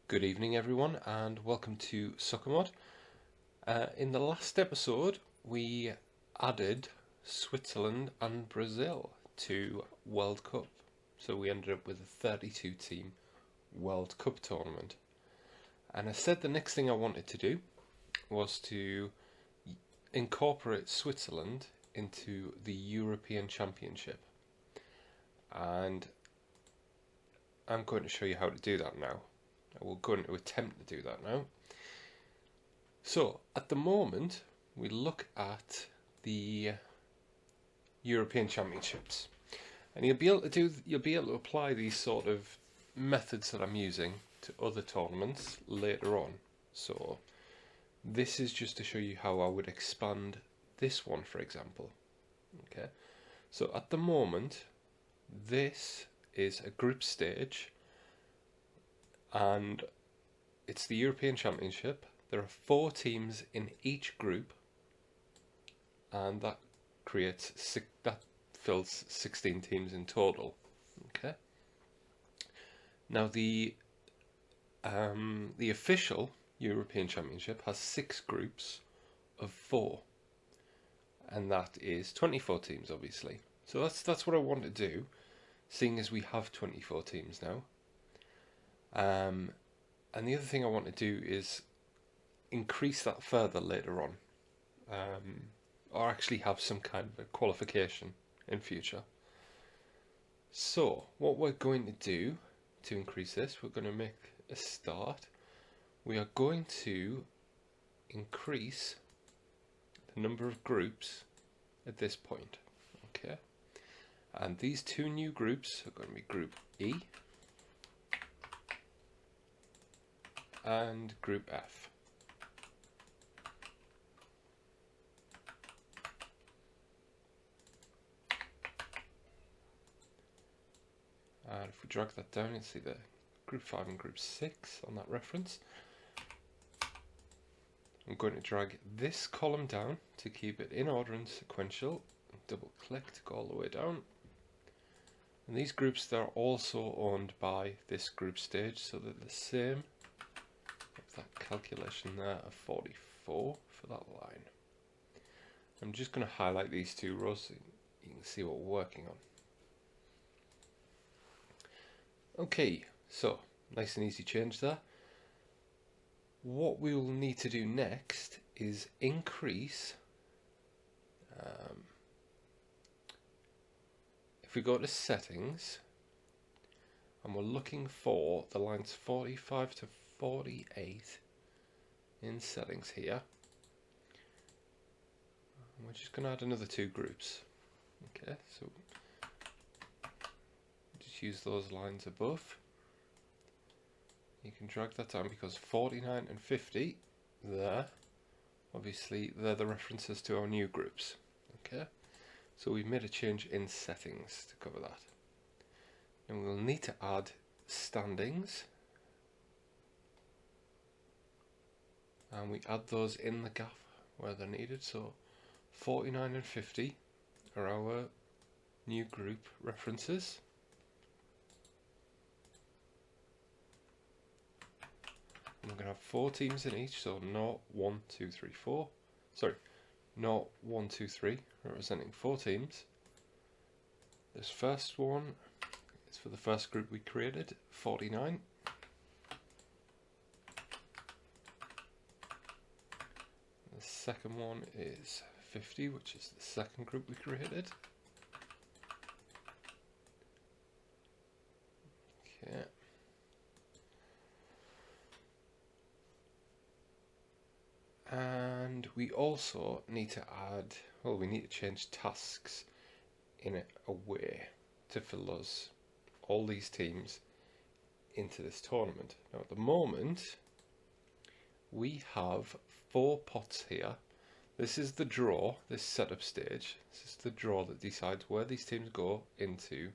Good evening, everyone, and welcome to SoccerMod. In the last episode, we added Switzerland and Brazil to World Cup. So we ended up with a 32-team World Cup tournament. And I said the next thing I wanted to do was to incorporate Switzerland into the European Championship. And I'm going to show you how to do that now. We're going to attempt to do that now. So, at the moment, we look at the European Championships, and you'll be able to apply these sort of methods that I'm using to other tournaments later on. So, this is just to show you how I would expand this one, for example. Okay. So, at the moment, this is a group stage. And it's the European Championship. There are 4 teams in each group, and that fills 16 teams in total. Okay. Now the official European Championship has 6 groups of 4, and that is 24 teams, obviously. So that's what I want to do, seeing as we have 24 teams now. And the other thing I want to do is increase that further later on, or actually have some kind of a qualification in future. So what we're going to do to increase this, we're going to make a start. We are going to increase the number of groups at this point. Okay, and these 2 new groups are going to be Group E and Group F. And if we drag that down, you'll see the Group 5 and Group 6 on that reference. I'm going to drag this column down to keep it in order and sequential. Double click to go all the way down. And these groups, they're also owned by this group stage, so they're the same. That calculation there of 44 for that line. I'm just going to highlight these 2 rows so you can see what we're working on. Okay, so nice and easy change there. What we will need to do next is increase, if we go to settings and we're looking for the lines 45 to 48 in settings here. And we're just going to add another 2 groups. Okay, so just use those lines above. You can drag that down because 49 and 50 there, obviously they're the references to our new groups. Okay, so we've made a change in settings to cover that. And we'll need to add standings. And we add those in the gap where they're needed. So 49 and 50 are our new group references. And we're going to have 4 teams in each, so not 1, 2, 3, 4. Sorry, not 1, 2, 3, representing 4 teams. This first one is for the first group we created, 49. The second one is 50, which is the second group we created. Okay. And we also need to add, well, we need to change tasks in a way to fill all these teams into this tournament. Now at the moment, we have 4 pots here. This is the draw, this setup stage. This is the draw that decides where these teams go into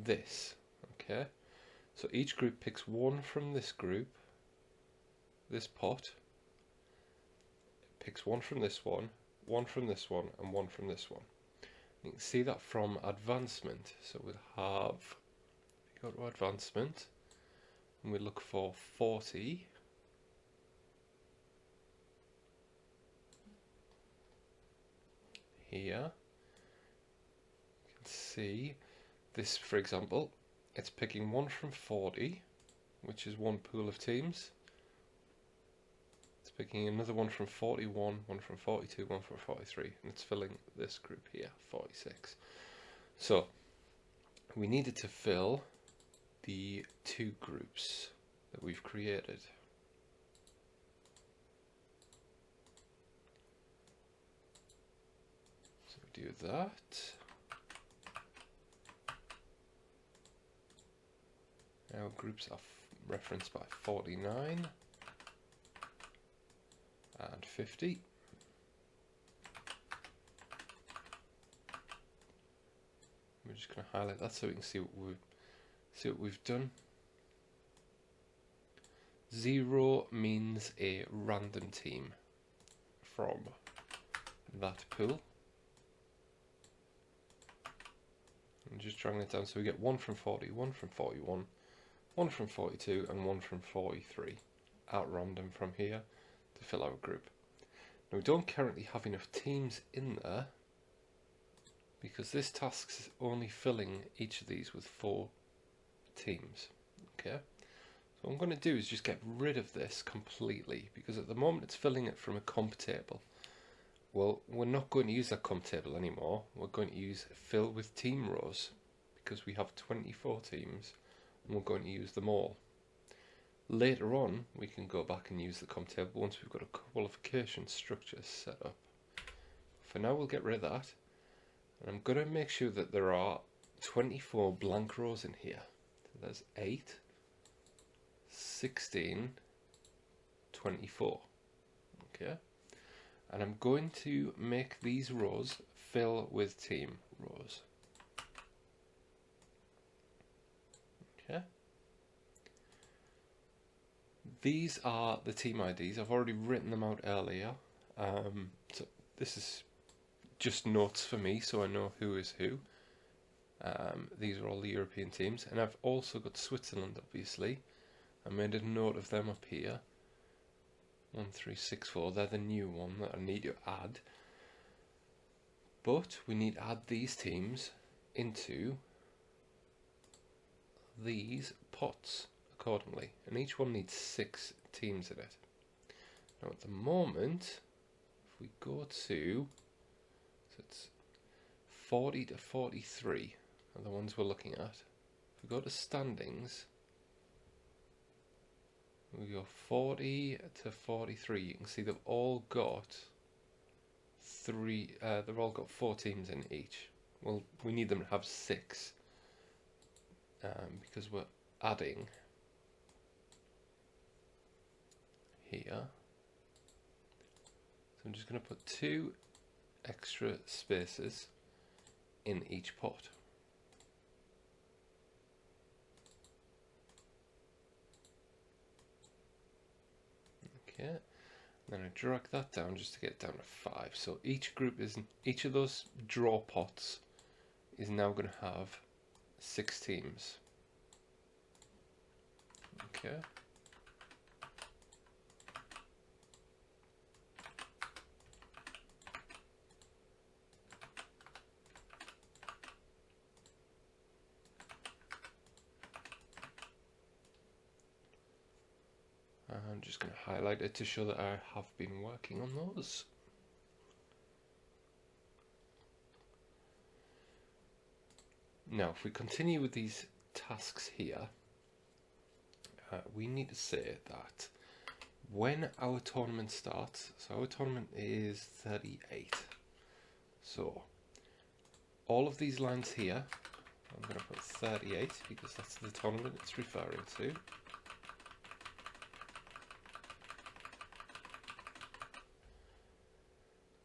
this. Okay, so each group picks 1 from this group, this pot. It picks 1 from this one, 1 from this one, and 1 from this one. You can see that from advancement. So we'll have, if you go to advancement, and we look for 40. Here, you can see this, for example, it's picking 1 from 40, which is one pool of teams. It's picking another one from 41, one from 42, one from 43, and it's filling this group here, 46. So we needed to fill the 2 groups that we've created. So we do that. Our groups are referenced by 49 and 50. We're just going to highlight that so we can see what we've done. 0 means a random team from that pool. I'm just dragging it down so we get 1 from 40, 1 from 41, 1 from 42 and 1 from 43 at random from here to fill our group. Now we don't currently have enough teams in there because this task is only filling each of these with 4 teams. Okay, so what I'm going to do is just get rid of this completely because at the moment it's filling it from a comp table. Well, we're not going to use that comp table anymore. We're going to use fill with team rows because we have 24 teams and we're going to use them all. Later on, we can go back and use the comp table once we've got a qualification structure set up. For now, we'll get rid of that. And I'm going to make sure that there are 24 blank rows in here. So there's 8, 16, 24. Okay. And I'm going to make these rows fill with team rows. Okay. These are the team IDs. I've already written them out earlier. So this is just notes for me so I know who is who. These are all the European teams. And I've also got Switzerland, obviously. I made a note of them up here. 1, 3, 6, 4. They're the new one that I need to add. But we need to add these teams into these pots accordingly. And each one needs 6 teams in it. Now at the moment, if we go to, so it's 40 to 43 are the ones we're looking at. If we go to standings, we go 40 to 43. You can see they've all got 4 teams in each. Well, we need them to have 6 because we're adding here. So I'm just going to put 2 extra spaces in each pot. Okay, and then I drag that down just to get down to 5. So each of those draw pots is now going to have 6 teams. Okay. I'm just going to highlight it to show that I have been working on those. Now, if we continue with these tasks here, we need to say that when our tournament starts, so our tournament is 38. So, all of these lines here, I'm going to put 38 because that's the tournament it's referring to.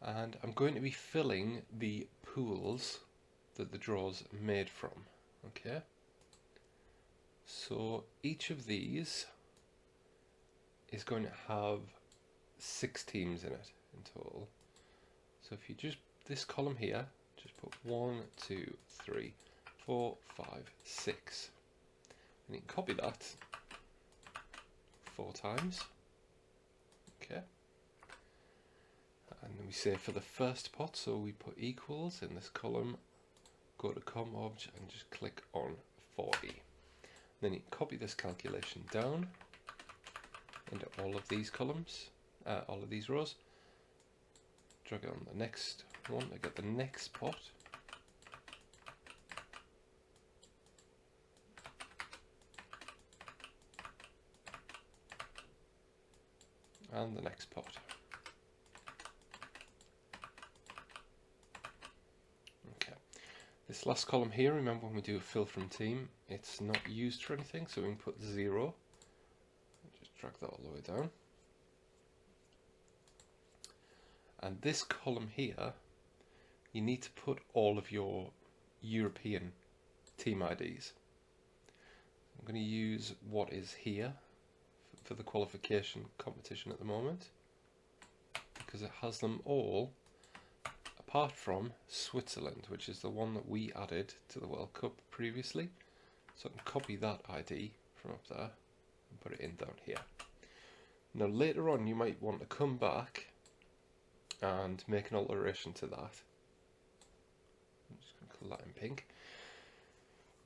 And I'm going to be filling the pools that the draw's made from. Okay. So each of these is going to have 6 teams in it in total. So if you just, this column here, just put 1, 2, 3, 4, 5, 6. And you can copy that 4 times. Okay. And then we say for the first pot, so we put equals in this column, go to Compdata and just click on 40. Then you copy this calculation down into all of these columns, all of these rows. Drag it on the next one to get the next pot. And the next pot. Okay. This last column here, remember when we do a fill from team, it's not used for anything, so we can put 0. Just drag that all the way down. And this column here, you need to put all of your European team IDs. I'm going to use what is here for the qualification competition at the moment, because it has them all apart from Switzerland, which is the one that we added to the World Cup previously. So I can copy that ID from up there and put it in down here. Now later on you might want to come back and make an alteration to that. I'm just going to colour that in pink,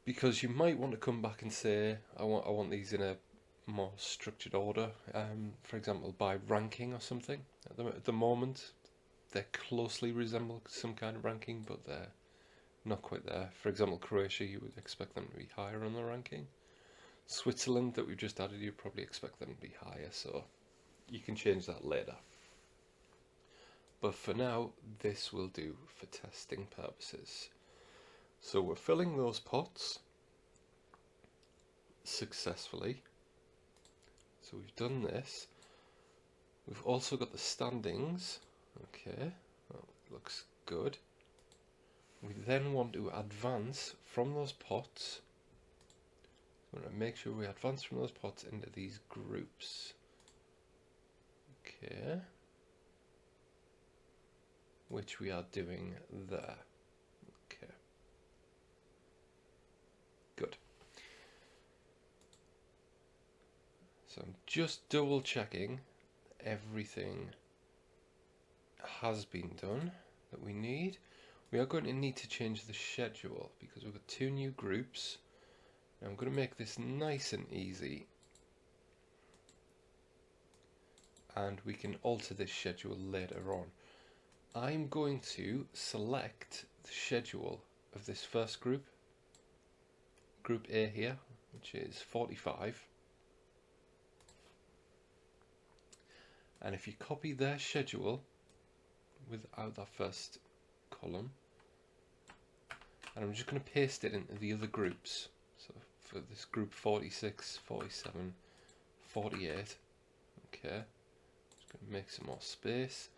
because you might want to come back and say I want these in a more structured order, for example by ranking or something. At the moment they closely resemble some kind of ranking, but they're not quite there. For example, Croatia, you would expect them to be higher on the ranking. Switzerland, that we've just added, you probably expect them to be higher, so you can change that later. But for now, this will do for testing purposes. So we're filling those pots successfully. So we've done this. We've also got the standings. Okay, well, looks good. We then want to advance from those pots. We want to make sure we advance from those pots into these groups. Okay. Which we are doing there. Okay. Good. So I'm just double checking everything has been done that we need. We are going to need to change the schedule because we've got 2 new groups. Now I'm going to make this nice and easy, and we can alter this schedule later on. I'm going to select the schedule of this first group, Group A here, which is 45. And if you copy their schedule without that first column, and I'm just going to paste it into the other groups. So for this group 46, 47, 48, okay, just going to make some more space,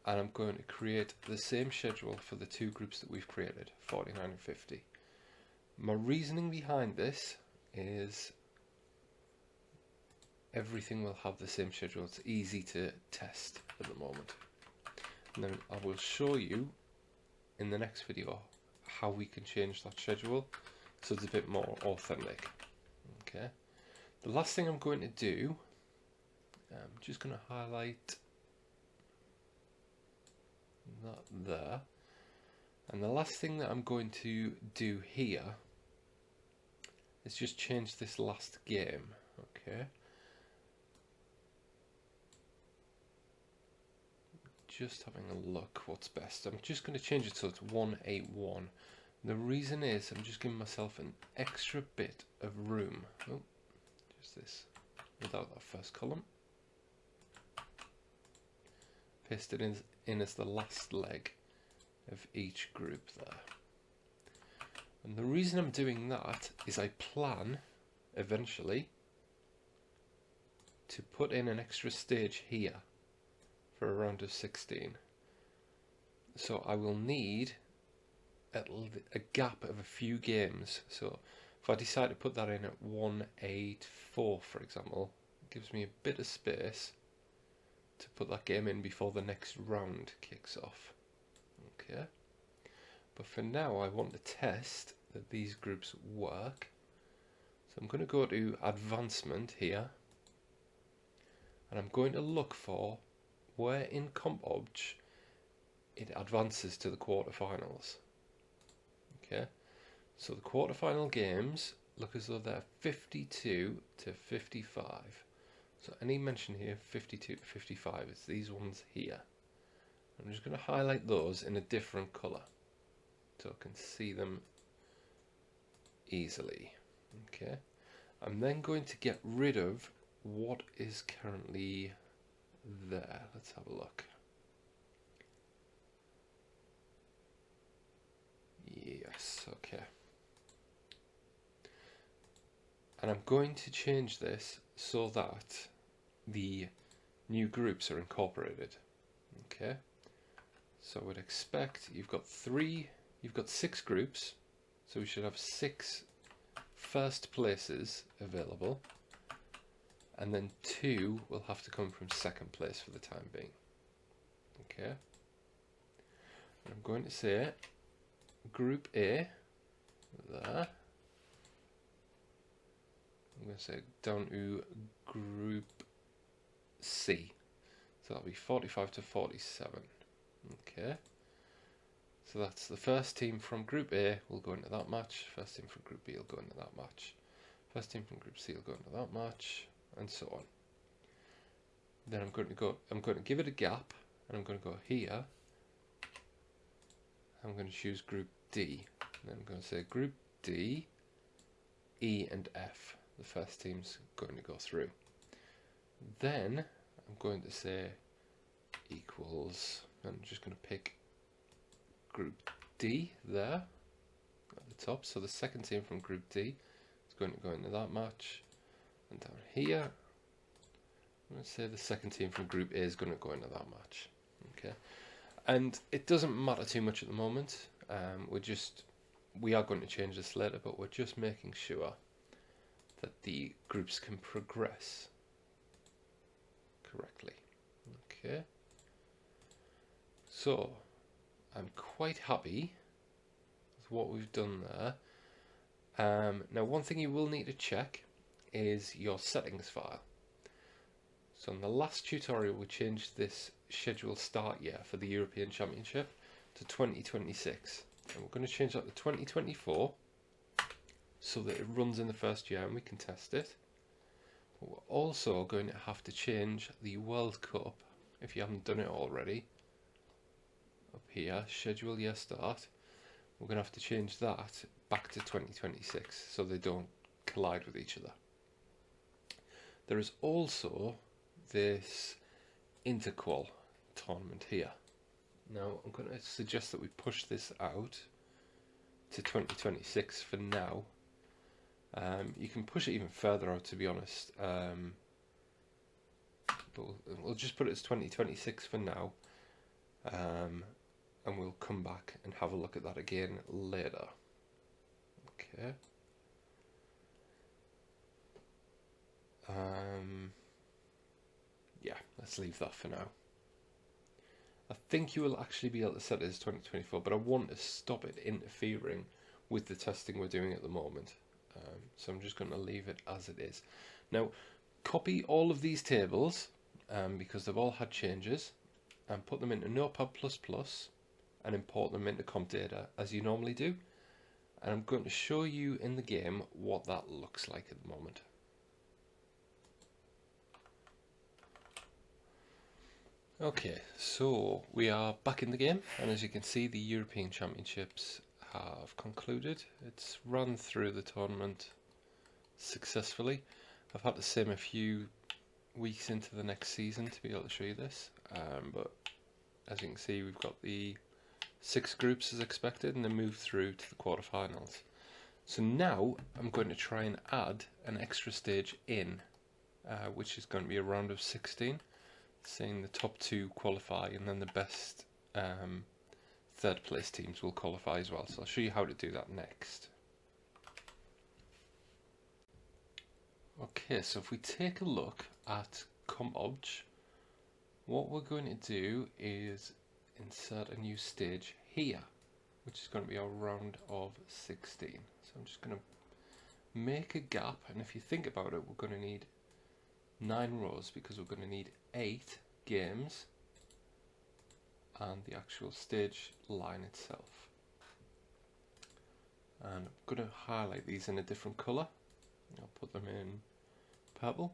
and I'm going to create the same schedule for the 2 groups that we've created, 49 and 50. My reasoning behind this is everything will have the same schedule. It's easy to test at the moment. And then I will show you in the next video how we can change that schedule so it's a bit more authentic. Okay. The last thing I'm going to do, I'm just going to highlight that there. And the last thing that I'm going to do here is just change this last game. Okay. Just having a look what's best. I'm just going to change it so it's 181. The reason is I'm just giving myself an extra bit of room. Oh, just this without that first column. Paste it in as the last leg of each group there. And the reason I'm doing that is I plan eventually to put in an extra stage here for a round of 16. So I will need a gap of a few games. So if I decide to put that in at 184, for example, it gives me a bit of space to put that game in before the next round kicks off. Okay. But for now I want to test that these groups work. So I'm going to go to advancement here. and I'm going to look for where in Compdata it advances to the quarterfinals. Okay, so the quarterfinal games look as though they're 52 to 55. So any mention here, 52 to 55, it's these ones here. I'm just going to highlight those in a different colour so I can see them easily. Okay, I'm then going to get rid of what is currently there. Let's have a look. Yes, okay. And I'm going to change this so that the new groups are incorporated. Okay, so I would expect you've got 6 groups, so we should have 6 first places available, and then 2 will have to come from second place for the time being. Okay, and I'm going to say Group A there. I'm going to say down to Group C, so that'll be 45 to 47. Okay, so that's the first team from Group A will go into that match, first team from Group B will go into that match, first team from Group C will go into that match, and so on. Then I'm going to give it a gap, and I'm going to go here. I'm going to choose Group D, and then I'm going to say Group D, E and F. The first team's going to go through. Then I'm going to say equals, and I'm just going to pick Group D there at the top. So the second team from Group D is going to go into that match, and down here I'm going to say the second team from Group A is going to go into that match. Okay, and it doesn't matter too much at the moment. We are going to change this later, but we're just making sure that the groups can progress correctly. Okay, so I'm quite happy with what we've done there. Now, one thing you will need to check is your settings file. So in the last tutorial we changed this schedule start year for the European Championship to 2026, and we're going to change that to 2024 so that it runs in the first year and we can test it. But we're also going to have to change the World Cup, if you haven't done it already. Up here, schedule year start, we're going to have to change that back to 2026 so they don't collide with each other. There is also this interqual tournament here. Now I'm going to suggest that we push this out to 2026 for now. You can push it even further out, to be honest, but we'll just put it as 2026 for now, and we'll come back and have a look at that again later. Okay. Yeah, let's leave that for now. I think you will actually be able to set it as 2024, but I want to stop it interfering with the testing we're doing at the moment. So I'm just going to leave it as it is. Now, copy all of these tables, because they've all had changes, and put them into Notepad++ and import them into Compdata as you normally do. And I'm going to show you in the game what that looks like at the moment. Okay, so we are back in the game, and as you can see, the European Championships have concluded. It's run through the tournament successfully. I've had to sim a few weeks into the next season to be able to show you this, but as you can see, we've got the 6 groups as expected, and then move through to the quarterfinals. So now I'm going to try and add an extra stage in, which is going to be a round of 16. Seeing the top 2 qualify, and then the best third place teams will qualify as well. So I'll show you how to do that next. Okay, so if we take a look at Compdata, what we're going to do is insert a new stage here, which is going to be our round of 16. So I'm just going to make a gap, and if you think about it, we're going to need 9 rows because we're going to need 8 games and the actual stage line itself. And I'm going to highlight these in a different colour. I'll put them in purple.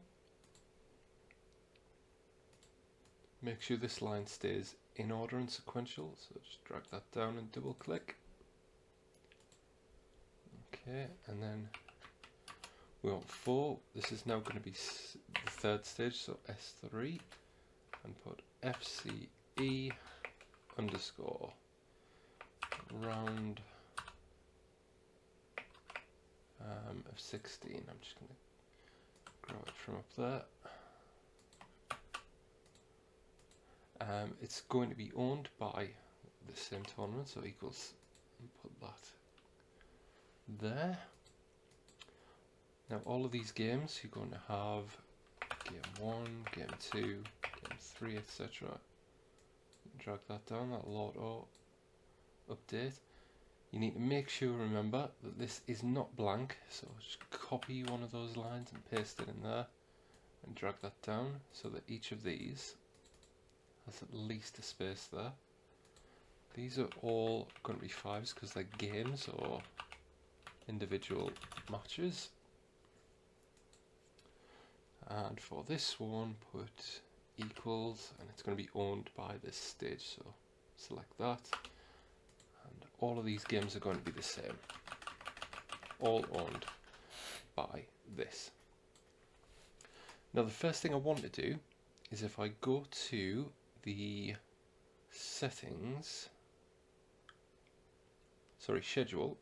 Make sure this line stays in order and sequential, so just drag that down and double click. Okay, and then we want 4. This is now going to be the third stage, so S3, and put FCE underscore round of 16. I'm just going to grab it from up there. It's going to be owned by the same tournament, so equals, and put that there. Now all of these games you're going to have game 1, game 2, game 3, etc. Drag that down, that'll auto update. You need to make sure, remember, that this is not blank, so just copy one of those lines and paste it in there and drag that down so that each of these has at least a space there. These are all going to be 5s because they're games or individual matches. And for this one, put equals, and it's going to be owned by this stage, so select that. And all of these games are going to be the same, all owned by this. Now the first thing I want to do is, if I go to the settings, schedule,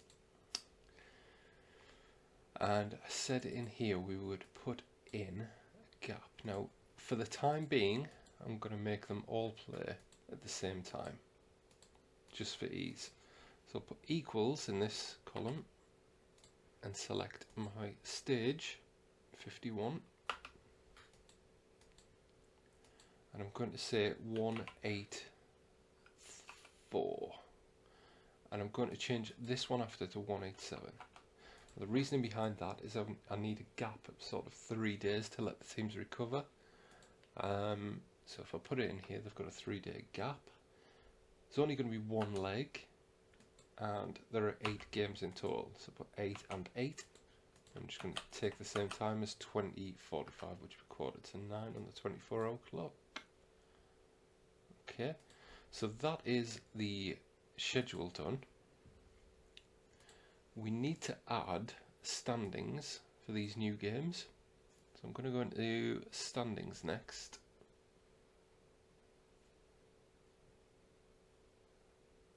and I said in here we would put in a gap. Now for the time being I'm going to make them all play at the same time just for ease, so I'll put equals in this column and select my stage 51, and I'm going to say 184, and I'm going to change this one after to 187. The reasoning behind that is I need a gap of sort of 3 days to let the teams recover. So if I put it in here, they've got a 3-day gap. It's only going to be 1 leg, and there are 8 games in total. So put 8 and 8. I'm just going to take the same time as 20:45, which would quarter to 9 on the 24-hour clock. Okay, so that is the schedule done. We need to add standings for these new games. So I'm going to go into standings next.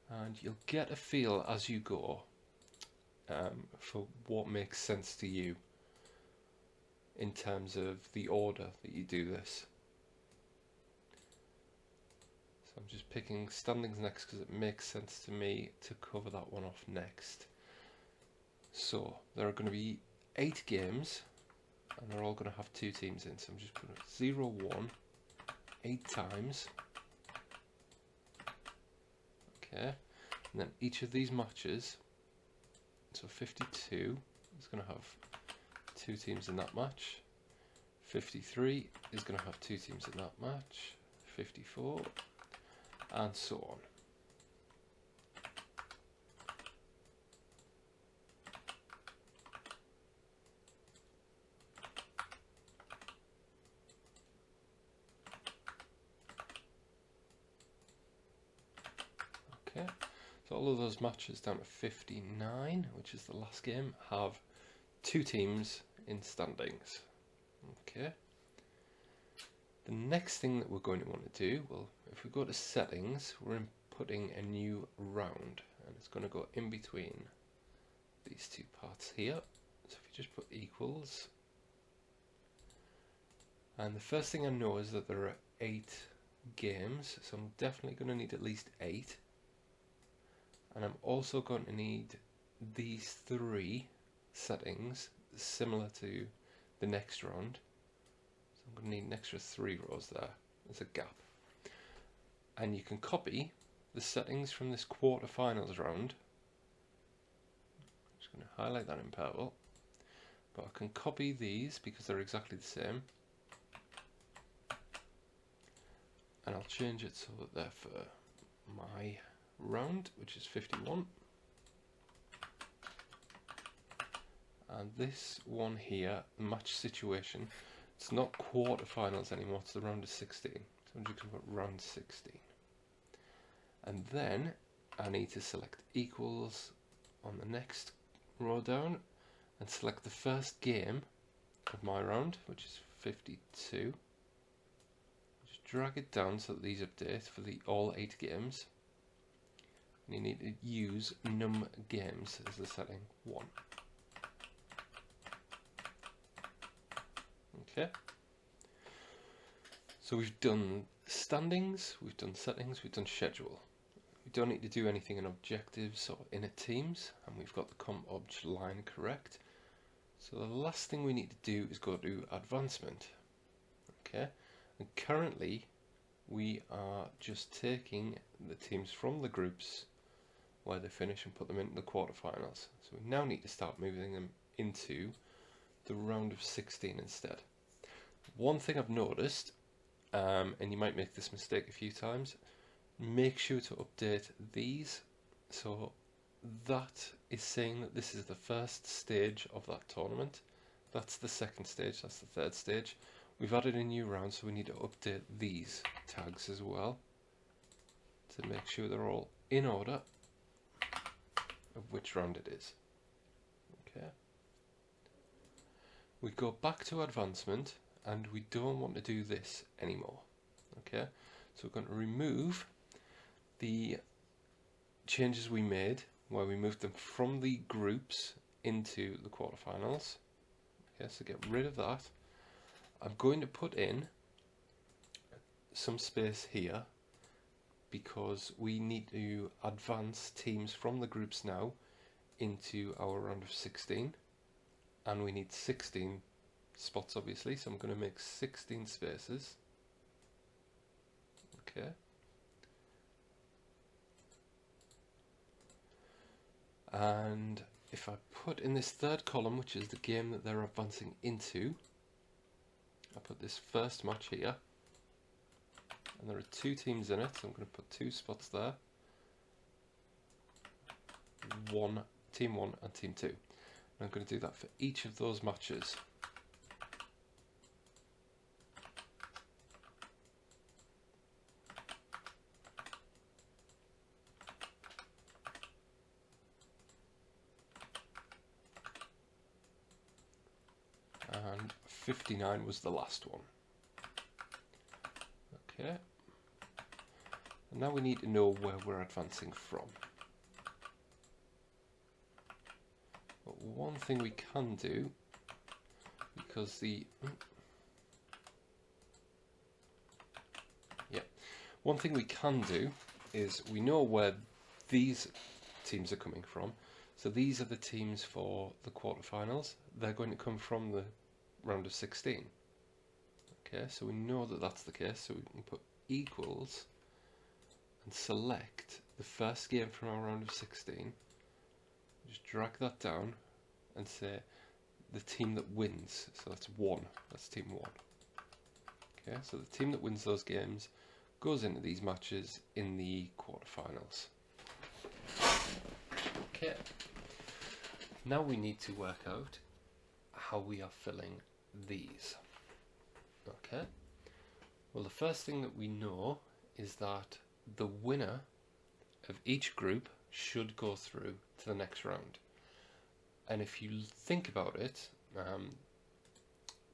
And you'll get a feel as you go for what makes sense to you in terms of the order that you do this. So I'm just picking standings next because it makes sense to me to cover that one off next. So there are going to be 8 games, and they're all going to have 2 teams in. So I'm just putting 0, 1, 8 times. Okay, and then each of these matches, so 52 is going to have 2 teams in that match. 53 is going to have 2 teams in that match. 54, and so on. Okay, so all of those matches down to 59, which is the last game, have 2 teams in standings. Okay. The next thing that we're going to want to do, well, if we go to settings, we're inputting a new round, and it's going to go in between these 2 parts here. So if you just put equals, and the first thing I know is that there are 8 games, so I'm definitely going to need at least 8. And I'm also going to need these 3 settings similar to the next round. So I'm going to need an extra 3 rows there as a gap. And you can copy the settings from this quarterfinals round. I'm just going to highlight that in purple. But I can copy these because they're exactly the same. and I'll change it so that they're for my round, which is 51. And this one here, the match situation, it's not quarterfinals anymore, it's the round of 16. So I'm just going to put round 16. And then I need to select equals on the next row down and select the first game of my round, which is 52. Just drag it down so that these update for the all 8 games. And you need to use num games as the setting 1. Okay. So we've done standings, we've done settings, we've done schedule. We don't need to do anything in objectives or inner teams, and we've got the comp.obj line correct. So the last thing we need to do is go to advancement. Okay, and currently we are just taking the teams from the groups where they finish and put them into the quarterfinals. So we now need to start moving them into the round of 16 instead. One thing I've noticed, and you might make this mistake a few times, make sure to update these. So that is saying that this is the first stage of that tournament. That's the second stage, that's the third stage. We've added a new round, so we need to update these tags as well to make sure they're all in order of which round it is. Okay. We go back to advancement, and we don't want to do this anymore. Okay, so we're going to remove the changes we made where we moved them from the groups into the quarterfinals. Okay, so get rid of that. I'm going to put in some space here because we need to advance teams from the groups now into our round of 16, and we need 16 spots obviously, so I'm going to make 16 spaces. Okay. And if I put in this third column, which is the game that they're advancing into, I put this first match here, and there are 2 teams in it, so I'm going to put 2 spots there. Team 1 and Team 2. And I'm going to do that for each of those matches. And 59 was the last one. Okay. And now we need to know where we're advancing from. But one thing we can do, because one thing we can do is we know where these teams are coming from. So these are the teams for the quarterfinals. They're going to come from the round of 16. Okay, so we know that that's the case, so we can put equals and select the first game from our round of 16. Just drag that down and say the team that wins. So that's 1. That's team 1. Okay, so the team that wins those games goes into these matches in the quarterfinals. Okay. Now we need to work out how we are filling these. Okay. Well, the first thing that we know is that the winner of each group should go through to the next round. And if you think about it,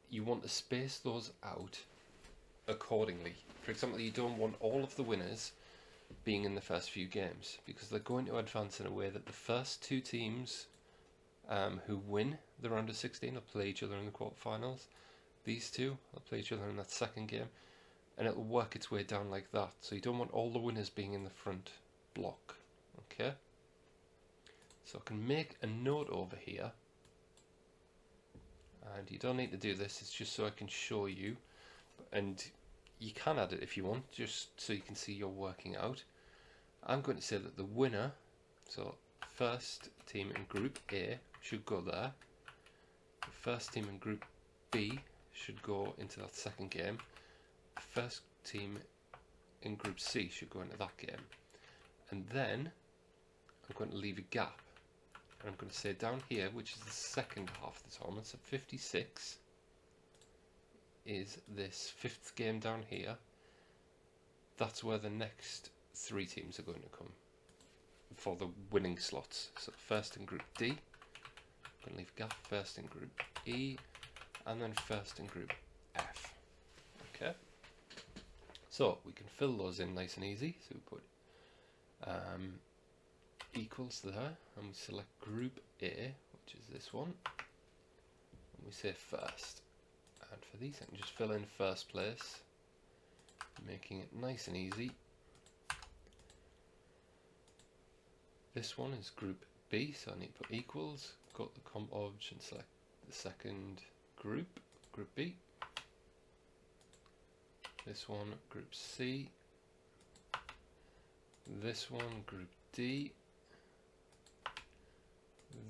you want to space those out accordingly. For example, you don't want all of the winners being in the first few games, because they're going to advance in a way that the first 2 teams who win the round of 16 will play each other in the quarterfinals. These 2 will play each other in that second game, and it'll work its way down like that. So you don't want all the winners being in the front block. Okay, so I can make a note over here, and you don't need to do this, it's just so I can show you, and you can add it if you want, just so you can see you're working out. I'm going to say that the winner, so first team in group A should go there, the first team in group B should go into that second game, the first team in Group C should go into that game. And then I'm going to leave a gap. And I'm going to say down here, which is the second half of the tournament, so 56 is this 5th game down here. That's where the next 3 teams are going to come for the winning slots. So first in Group D, I'm going to leave a gap, first in Group E, and then first in Group F. Okay, so we can fill those in nice and easy. So we put equals there, and we select Group A, which is this one, and we say first. And for these I can just fill in first place, making it nice and easy. This one is Group B, so I need to put equals, go to the comp obj and select the second group, Group B. This one, Group C. This one, Group D.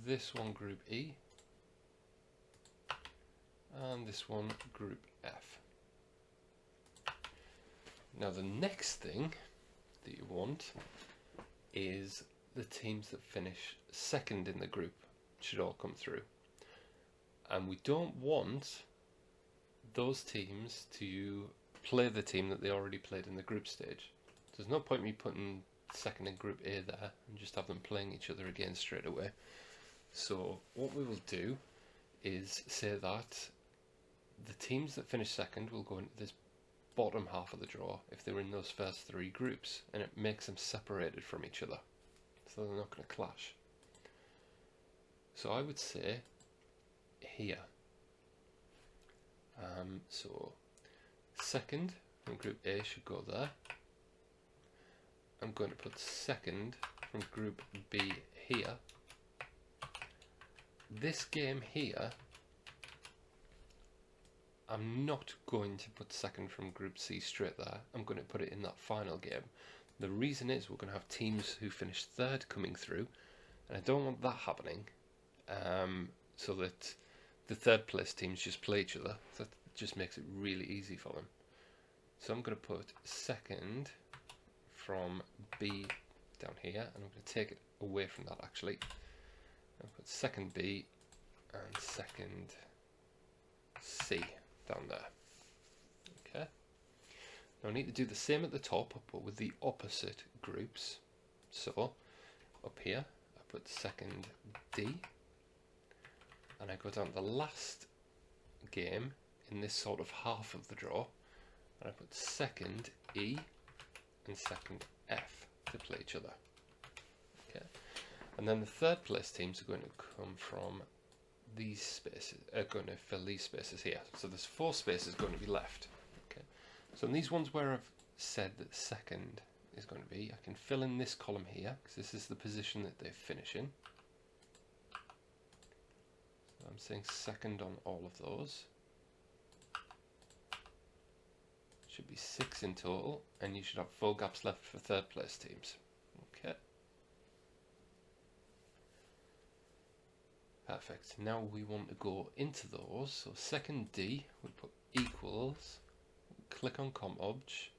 This one, Group E. And this one, Group F. Now the next thing that you want is the teams that finish second in the group should all come through. And we don't want those teams to play the team that they already played in the group stage. There's no point me putting second in Group A there and just have them playing each other again straight away. So what we will do is say that the teams that finish second will go into this bottom half of the draw if they're in those first 3 groups, and it makes them separated from each other, so they're not going to clash. So I would say here, so second from Group A should go there. I'm going to put second from Group B here. This game here, I'm not going to put second from Group C straight there. I'm going to put it in that final game. The reason is we're going to have teams who finish third coming through, and I don't want that happening, so that the third place teams just play each other. That just makes it really easy for them. So I'm going to put second from B down here, and I'm going to take it away from that actually. I'll put second B and second C down there. Okay. Now I need to do the same at the top, but with the opposite groups. So up here I put second D, and I go down to the last game in this sort of half of the draw, and I put second E and second F to play each other. Okay. And then the third place teams are going to come from these spaces, are going to fill these spaces here. So there's 4 spaces going to be left. Okay. So in these ones where I've said that second is going to be, I can fill in this column here, because this is the position that they finish in. So I'm saying second on all of those. Should be 6 in total, and you should have 4 gaps left for third place teams. Okay. Perfect. Now we want to go into those. So second D, we put equals, click on comp obj,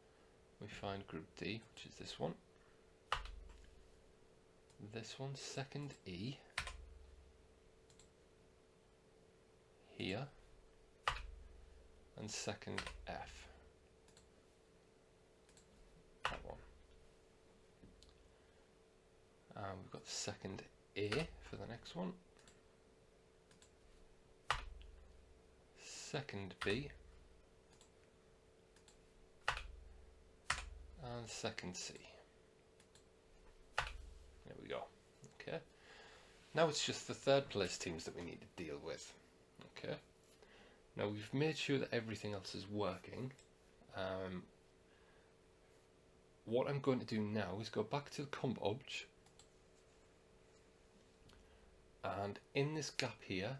we find Group D, which is this one. This one, second E, here, and second F. That one. We've got second A for the next one. Second B. And second C. There we go. Okay. Now it's just the third place teams that we need to deal with. Okay. Now we've made sure that everything else is working. What I'm going to do now is go back to the comp obj, and in this gap here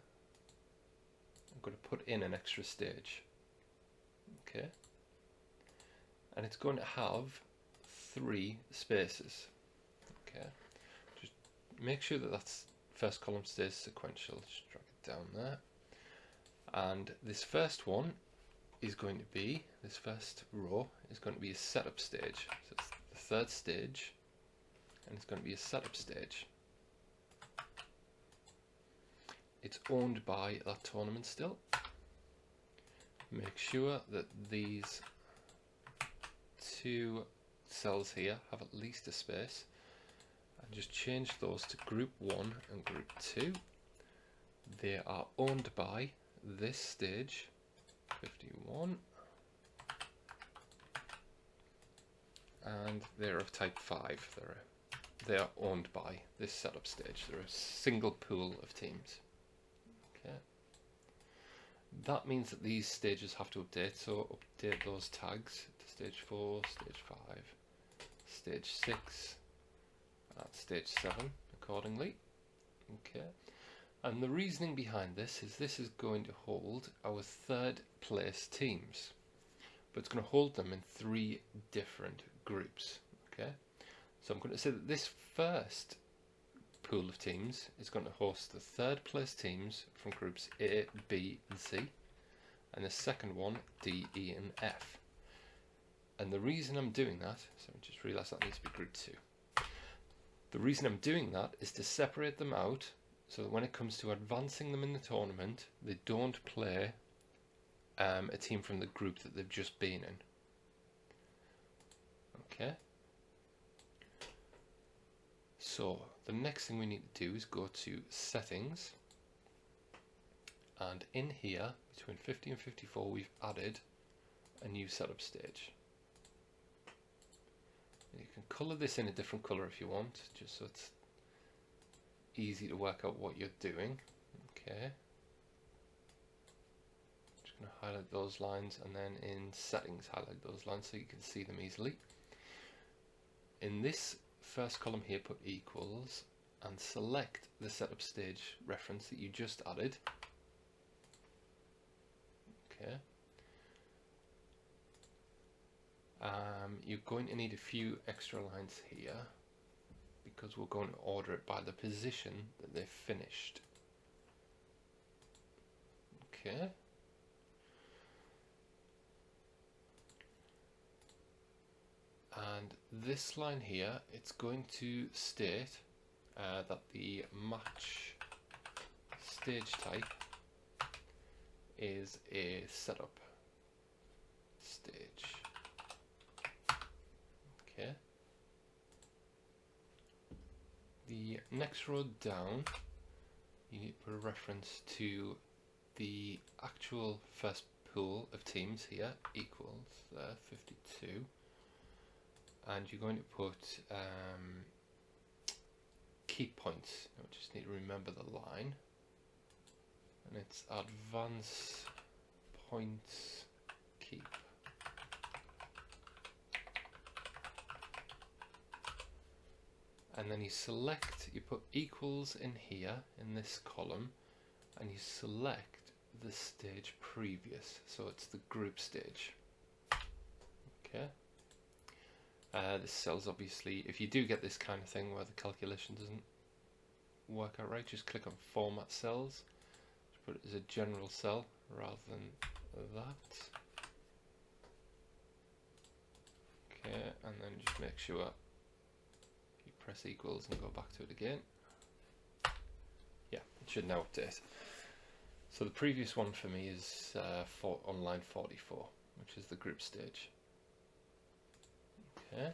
I'm going to put in an extra stage. Okay. And it's going to have 3 spaces. Okay. Just make sure that that's first column stays sequential. Just drag it down there. And this first one is going to be, this first row is going to be a setup stage. So it's the third stage, and it's going to be a setup stage. It's owned by that tournament still. Make sure that these two cells here have at least a space, and just change those to group 1 and group 2. They are owned by this stage, 51, and they're of type 5. They are owned by this setup stage. They're a single pool of teams. Okay. That means that these stages have to update, so update those tags to stage 4, stage 5, stage 6, and stage 7 accordingly. Okay. And the reasoning behind this is going to hold our third place teams, but it's going to hold them in 3 different groups. Okay, so I'm going to say that this first pool of teams is going to host the third place teams from groups A, B and C, and the second one D, E and F. And the reason I'm doing that, so I just realised that needs to be group 2. The reason I'm doing that is to separate them out, so that when it comes to advancing them in the tournament, they don't play a team from the group that they've just been in. Okay. So the next thing we need to do is go to settings, and in here between 50 and 54 we've added a new setup stage. And you can colour this in a different colour if you want, just so it's easy to work out what you're doing. Okay, just going to highlight those lines, and then in settings highlight those lines so you can see them easily. In this first column here, put equals and select the setup stage reference that you just added. Okay. You're going to need a few extra lines here, because we're going to order it by the position that they've finished. Okay. And this line here, it's going to state that the match stage type is a setup stage. Okay. The next row down, you need to put a reference to the actual first pool of teams here, equals 52, and you're going to put keep points. I just need to remember the line, and it's advance points keep. And then you put equals in here in this column, and you select the stage previous, so it's the group stage. Okay. This cell's obviously, if you do get this kind of thing where the calculation doesn't work out right, just click on format cells, just put it as a general cell rather than that. Okay, and then just make sure press equals and go back to it again. Yeah, it should now update. So the previous one for me is on line 44, which is the group stage. Okay.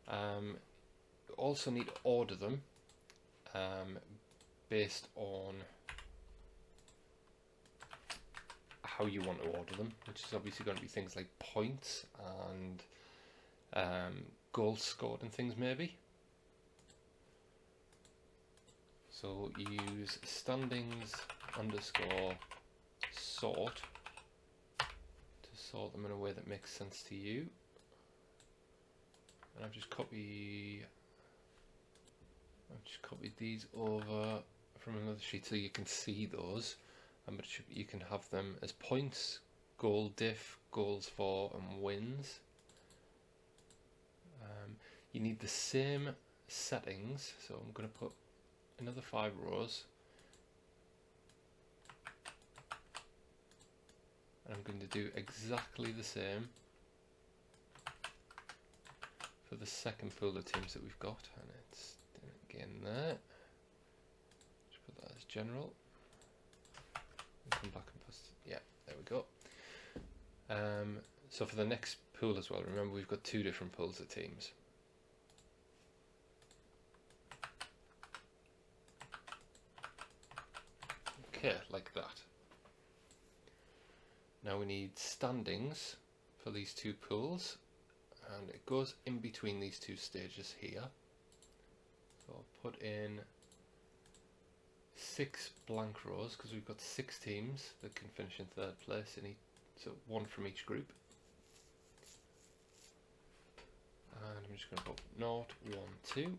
You also need to order them based on how you want to order them, which is obviously going to be things like points and goals scored and things maybe. So use standings underscore sort to sort them in a way that makes sense to you. And I've just copied these over from another sheet so you can see those, but you can have them as points, goal diff, goals for and wins. You need the same settings, so I'm going to put another 5 rows, And I'm going to do exactly the same for the second pool of teams that we've got, and it's again there. Just put that as general. Come back and post. Yeah, there we go. So for the next pool as well, remember we've got two different pools of teams. Okay, like that. Now we need standings for these two pools, and it goes in between these two stages here. So I'll put in 6 blank rows because we've got 6 teams that can finish in third place in each, so 1 from each group. And I'm just going to put 0, 1, 2,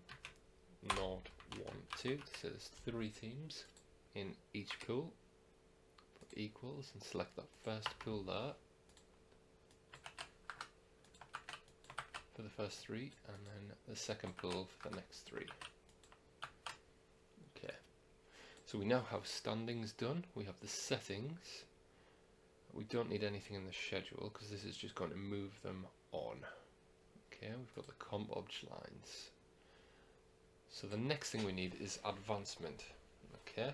0, 1, 2. So there's 3 teams in each pool. Put equals and select that first pool there for the first 3, and then the second pool for the next 3. Okay, so we now have standings done. We have the settings. We don't need anything in the schedule because this is just going to move them on. Okay, we've got the comp obj lines. So the next thing we need is advancement. Okay,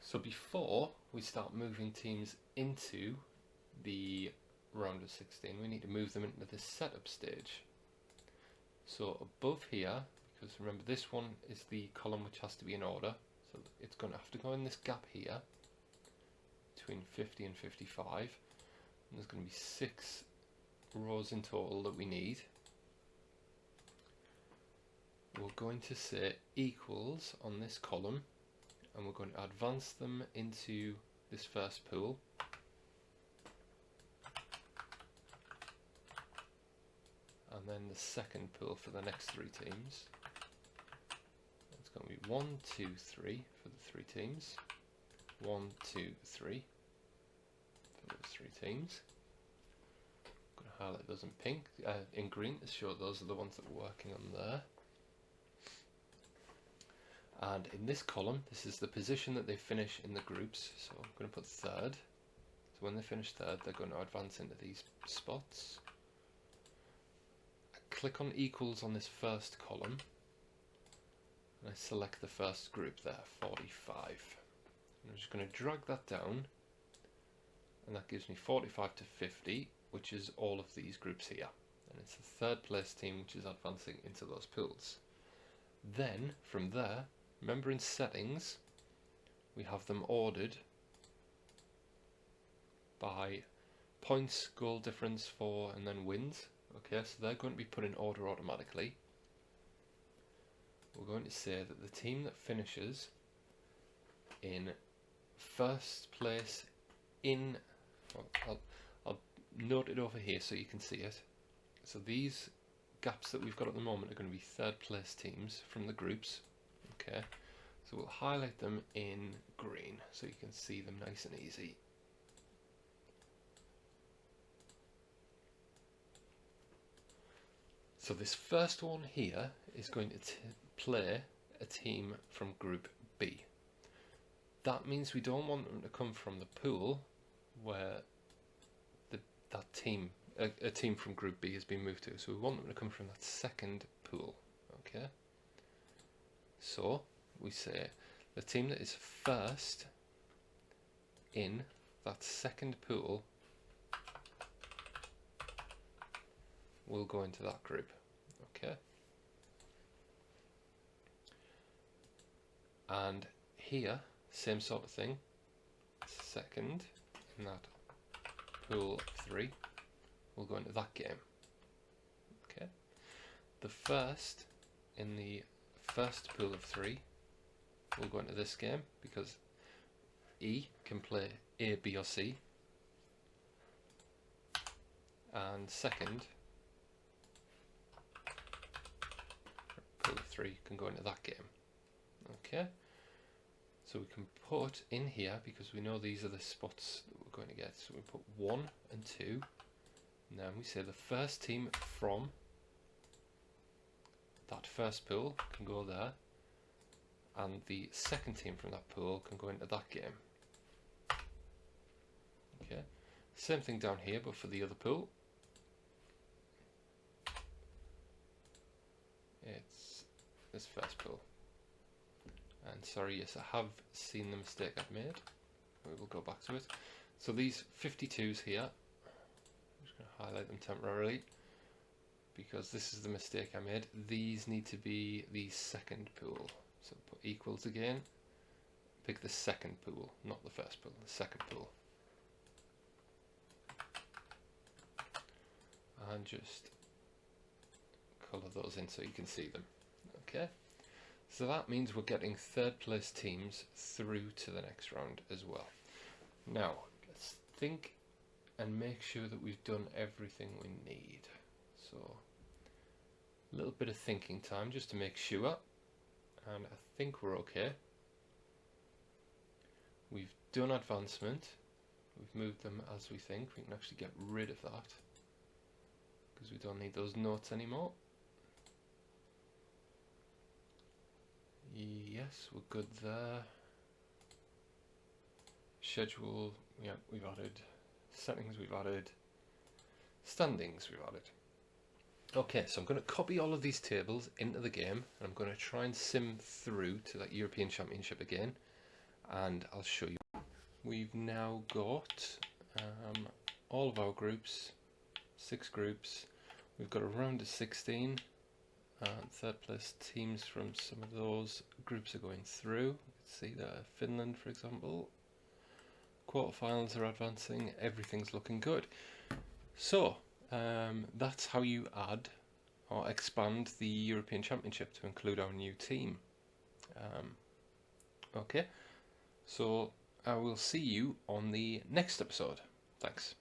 so before we start moving teams into the round of 16, we need to move them into this setup stage. So above here, because remember this one is the column which has to be in order, so it's going to have to go in this gap here between 50 and 55, and there's going to be 6 rows in total that we need. We're going to say equals on this column, and we're going to advance them into this first pool. And then the second pool for the next 3 teams. It's going to be 1, 2, 3 for the 3 teams. 1, 2, 3 for those 3 teams. I'm going to highlight those in pink, in green to show those are the ones that we're working on there. And in this column, this is the position that they finish in the groups. So I'm going to put third. So when they finish third, they're going to advance into these spots. I click on equals on this first column, and I select the first group there, 45. And I'm just going to drag that down, and that gives me 45 to 50, which is all of these groups here. And it's the third place team which is advancing into those pools. Then, from there, remember in settings, we have them ordered by points, goal difference for, and then wins. Okay, so they're going to be put in order automatically. We're going to say that the team that finishes in first place in, well, I'll note it over here so you can see it. So these gaps that we've got at the moment are going to be third place teams from the groups. Okay, so we'll highlight them in green so you can see them nice and easy. So this first one here is going to play a team from Group B. That means we don't want them to come from the pool where that team, a team from Group B has been moved to. So we want them to come from that second pool. Okay. So we say the team that is first in that second pool will go into that group. Okay. And here, same sort of thing. Second in that pool of 3 will go into that game. Okay. The first in the first pool of 3 will go into this game because E can play A, B or C, and second pool of 3 can go into that game. Okay, so we can put in here, because we know these are the spots that we're going to get, so we put 1 and 2, and then we say the first team from that first pool can go there, and the second team from that pool can go into that game. Okay, Same thing down here, but for the other pool. It's this first pool. And sorry, yes, I have seen the mistake I've made. We will go back to it. So these 52s here, I'm just going to highlight them temporarily because this is the mistake I made. These need to be the second pool. So put equals again. Pick the second pool, not the first pool, the second pool. And just colour those in so you can see them. Okay, so that means we're getting third place teams through to the next round as well. Now, let's think and make sure that we've done everything we need. So, a little bit of thinking time just to make sure, and I think we're okay. We've done advancement, we've moved them as we think. We can actually get rid of that because we don't need those notes anymore. Yes, we're good there. Schedule, yeah, we've added. Settings, we've added. Standings, we've added. Okay, so I'm going to copy all of these tables into the game, and I'm going to try and sim through to that European Championship again, and I'll show you. We've now got all of our groups, 6 groups. We've got a round of 16. Third place teams from some of those groups are going through. Let's see there, Finland for example. Quarterfinals are advancing, everything's looking good. So that's how you add or expand the European Championship to include our new team. Okay, so I will see you on the next episode. Thanks.